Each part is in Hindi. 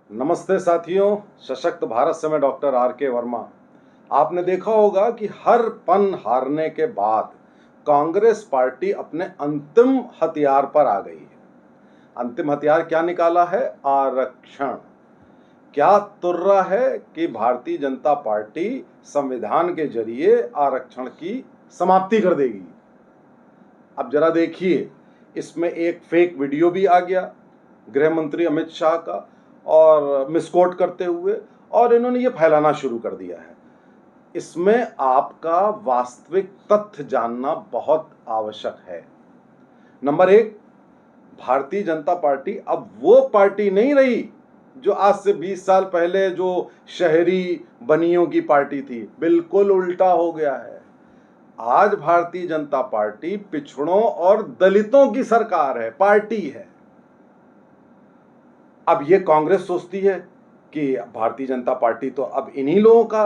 नमस्ते साथियों, सशक्त भारत से मैं डॉक्टर आर के वर्मा। आपने देखा होगा कि हर पन हारने के बाद कांग्रेस पार्टी अपने अंतिम हथियार पर आ गई है। अंतिम हथियार क्या निकाला है? आरक्षण। क्या तुर्रा है कि भारतीय जनता पार्टी संविधान के जरिए आरक्षण की समाप्ति कर देगी। अब जरा देखिए, इसमें एक फेक वीडियो भी आ गया गृह मंत्री अमित शाह का, और मिसकोट करते हुए, और इन्होंने ये फैलाना शुरू कर दिया है। इसमें आपका वास्तविक तथ्य जानना बहुत आवश्यक है। नंबर एक, भारतीय जनता पार्टी अब वो पार्टी नहीं रही जो आज से 20 साल पहले जो शहरी बनियों की पार्टी थी। बिल्कुल उल्टा हो गया है। आज भारतीय जनता पार्टी पिछड़ों और दलितों की सरकार है, पार्टी है। अब ये कांग्रेस सोचती है कि भारतीय जनता पार्टी तो अब इन्हीं लोगों का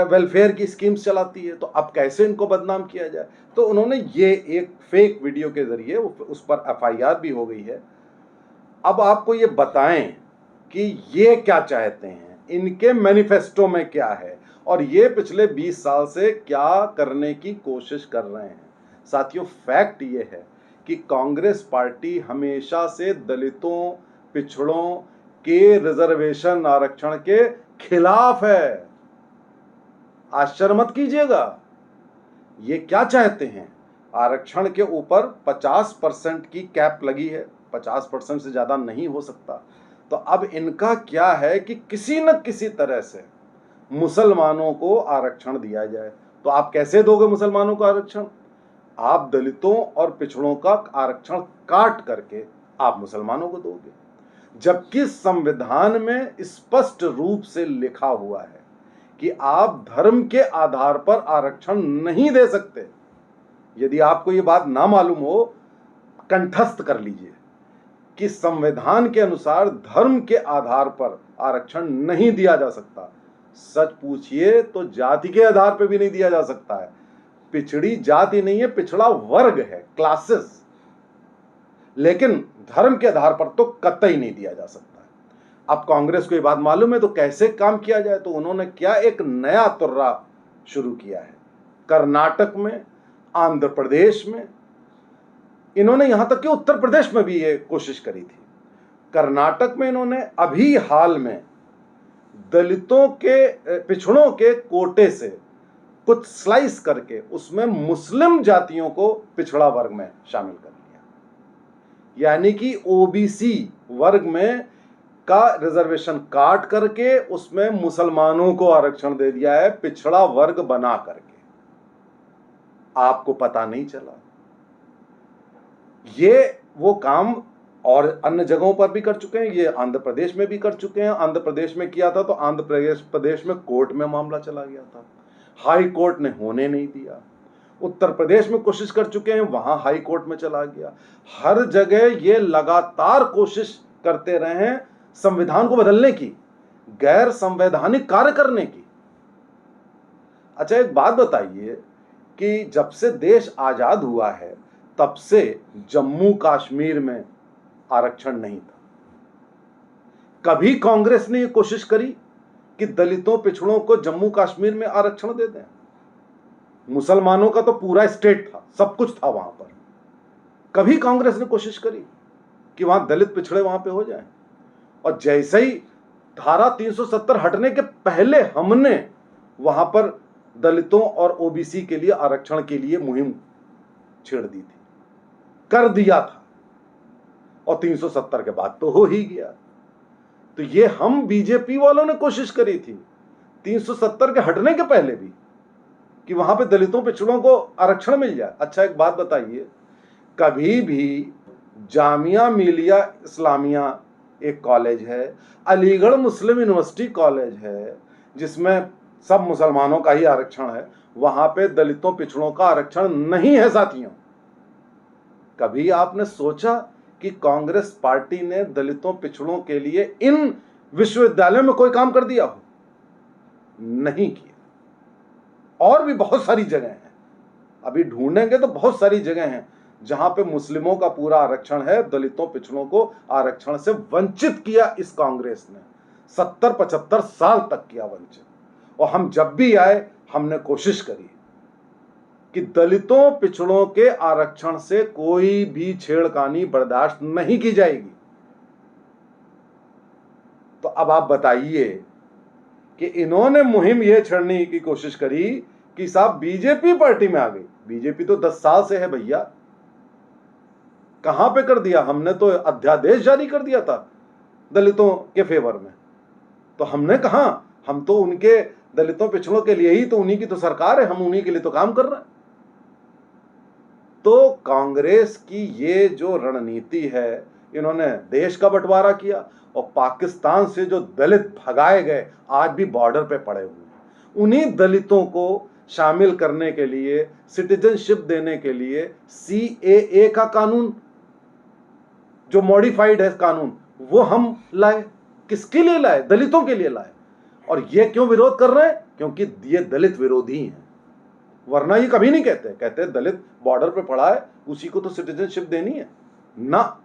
वेलफेयर की स्कीम्स चलाती है, तो अब कैसे इनको बदनाम किया जाए। तो उन्होंने ये एक फेक वीडियो के जरिए उस पर एफआईआर भी हो गई है। अब आपको ये बताएं कि ये क्या चाहते हैं, इनके मैनिफेस्टो में क्या है, और ये पिछले 20 साल से क्या करने की कोशिश कर रहे हैं। साथियों, फैक्ट ये है कि कांग्रेस पार्टी हमेशा से दलितों, पिछड़ों के रिजर्वेशन आरक्षण के खिलाफ है। आश्चर्य मत कीजिएगा। ये क्या चाहते हैं? आरक्षण के ऊपर 50% की कैप लगी है, 50% से ज्यादा नहीं हो सकता। तो अब इनका क्या है कि किसी न किसी तरह से मुसलमानों को आरक्षण दिया जाए। तो आप कैसे दोगे मुसलमानों को आरक्षण? आप दलितों और पिछड़ों का आरक्षण काट करके आप मुसलमानों को दोगे, जबकि संविधान में स्पष्ट रूप से लिखा हुआ है कि आप धर्म के आधार पर आरक्षण नहीं दे सकते। यदि आपको ये बात ना मालूम हो, कंठस्थ कर लीजिए कि संविधान के अनुसार धर्म के आधार पर आरक्षण नहीं दिया जा सकता। सच पूछिए तो जाति के आधार पर भी नहीं दिया जा सकता है। पिछड़ी जाति नहीं है, पिछड़ा वर्ग है, क्लासेस। लेकिन धर्म के आधार पर तो कतई नहीं दिया जा सकता है। अब कांग्रेस को ये बात मालूम है, तो कैसे काम किया जाए। तो उन्होंने क्या एक नया तुर्रा शुरू किया है। कर्नाटक में, आंध्र प्रदेश में, इन्होंने यहां तक कि उत्तर प्रदेश में भी ये कोशिश करी थी। कर्नाटक में इन्होंने अभी हाल में दलितों के, पिछड़ों के कोटे से कुछ स्लाइस करके उसमें मुस्लिम जातियों को पिछड़ा वर्ग में शामिल कर लिया। यानी कि ओबीसी वर्ग में का रिजर्वेशन काट करके उसमें मुसलमानों को आरक्षण दे दिया है, पिछड़ा वर्ग बना करके। आपको पता नहीं चला। ये वो काम और अन्य जगहों पर भी कर चुके हैं। ये आंध्र प्रदेश में भी कर चुके हैं। आंध्र प्रदेश में किया था तो आंध्र प्रदेश में कोर्ट में मामला चला गया था, हाई कोर्ट ने होने नहीं दिया। उत्तर प्रदेश में कोशिश कर चुके हैं, वहां हाई कोर्ट में चला गया। हर जगह ये लगातार कोशिश करते रहे हैं संविधान को बदलने की, गैर संवैधानिक कार्य करने की। अच्छा, एक बात बताइए कि जब से देश आजाद हुआ है तब से जम्मू कश्मीर में आरक्षण नहीं था। कभी कांग्रेस ने यह कोशिश करी कि दलितों, पिछड़ों को जम्मू कश्मीर में आरक्षण दे दें? मुसलमानों का तो पूरा स्टेट था, सब कुछ था वहां पर। कभी कांग्रेस ने कोशिश करी कि वहां दलित, पिछड़े वहां पे हो जाएं? और जैसे ही धारा 370 हटने के पहले हमने वहां पर दलितों और ओबीसी के लिए आरक्षण के लिए मुहिम छेड़ दी थी, कर दिया था, और 370 के बाद तो हो ही गया। तो ये हम बीजेपी वालों ने कोशिश करी थी 370 के हटने के पहले भी कि वहां पे दलितों, पिछड़ों को आरक्षण मिल जाए। अच्छा, एक बात बताइए, कभी भी जामिया मिलिया इस्लामिया एक कॉलेज है, अलीगढ़ मुस्लिम यूनिवर्सिटी कॉलेज है जिसमें सब मुसलमानों का ही आरक्षण है, वहां पे दलितों, पिछड़ों का आरक्षण नहीं है। साथियों, कभी आपने सोचा कि कांग्रेस पार्टी ने दलितों, पिछड़ों के लिए इन विश्वविद्यालयों में कोई काम कर दिया हो? नहीं किया। और भी बहुत सारी जगह हैं, अभी ढूंढेंगे तो बहुत सारी जगह हैं जहां पे मुस्लिमों का पूरा आरक्षण है, दलितों पिछड़ों को आरक्षण से वंचित किया इस कांग्रेस ने 70-75 साल तक किया वंचित। और हम जब भी आए हमने कोशिश करी कि दलितों पिछड़ों के आरक्षण से कोई भी छेड़खानी बर्दाश्त नहीं की जाएगी। तो अब आप बताइए कि इन्होंने मुहिम यह छेड़ने की कोशिश करी कि साहब बीजेपी पार्टी में आ गई। बीजेपी तो 10 साल से है भैया, कहां पे कर दिया हमने? तो अध्यादेश जारी कर दिया था दलितों के फेवर में। तो हमने कहा हम तो उनके दलितों पिछड़ों के लिए ही तो, उन्हीं की तो सरकार है, हम उन्हीं के लिए तो काम कर रहे हैं। तो कांग्रेस की ये जो रणनीति है, इन्होंने देश का बंटवारा किया और पाकिस्तान से जो दलित भगाए गए आज भी बॉर्डर पे पड़े हुए हैं, उन्हीं दलितों को शामिल करने के लिए, सिटीजनशिप देने के लिए CAA का कानून जो मॉडिफाइड है कानून, वो हम लाए। किसके लिए लाए? दलितों के लिए लाए। और ये क्यों विरोध कर रहे हैं? क्योंकि ये दलित विरोधी हैं, वरना ये कभी नहीं कहते। कहते दलित बॉर्डर पे पड़ा है, उसी को तो सिटीजनशिप देनी है ना।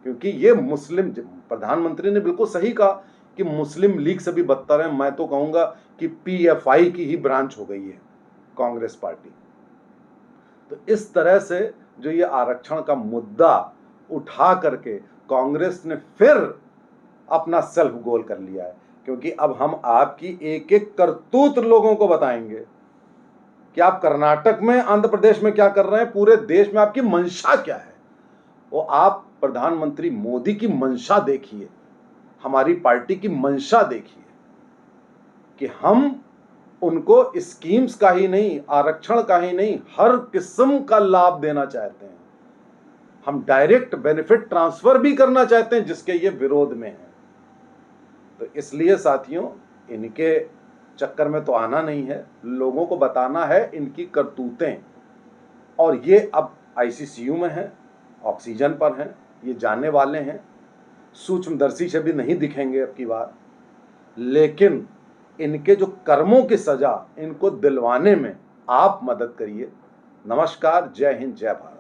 क्योंकि ये मुस्लिम, प्रधानमंत्री ने बिल्कुल सही कहा कि मुस्लिम लीग से भी बदतर है। मैं तो कहूंगा कि PFI की ही ब्रांच हो गई है कांग्रेस पार्टी। तो इस तरह से जो ये आरक्षण का मुद्दा उठा करके कांग्रेस ने फिर अपना सेल्फ गोल कर लिया है। क्योंकि अब हम आपकी एक एक करतूत लोगों को बताएंगे कि आप कर्नाटक में, आंध्र प्रदेश में क्या कर रहे हैं, पूरे देश में आपकी मंशा क्या है। वो आप प्रधानमंत्री मोदी की मंशा देखिए, हमारी पार्टी की मंशा देखिए कि हम उनको स्कीम्स का ही नहीं, आरक्षण का ही नहीं, हर किस्म का लाभ देना चाहते हैं। हम डायरेक्ट बेनिफिट ट्रांसफर भी करना चाहते हैं, जिसके ये विरोध में है। तो इसलिए साथियों, इनके चक्कर में तो आना नहीं है, लोगों को बताना है इनकी करतूतें। और ये अब ICCU में हैं, ऑक्सीजन पर हैं, ये जाने वाले हैं, सूक्ष्मदर्शी से भी नहीं दिखेंगे अब की बार। लेकिन इनके जो कर्मों की सजा इनको दिलवाने में आप मदद करिए। नमस्कार, जय हिंद, जय भारत।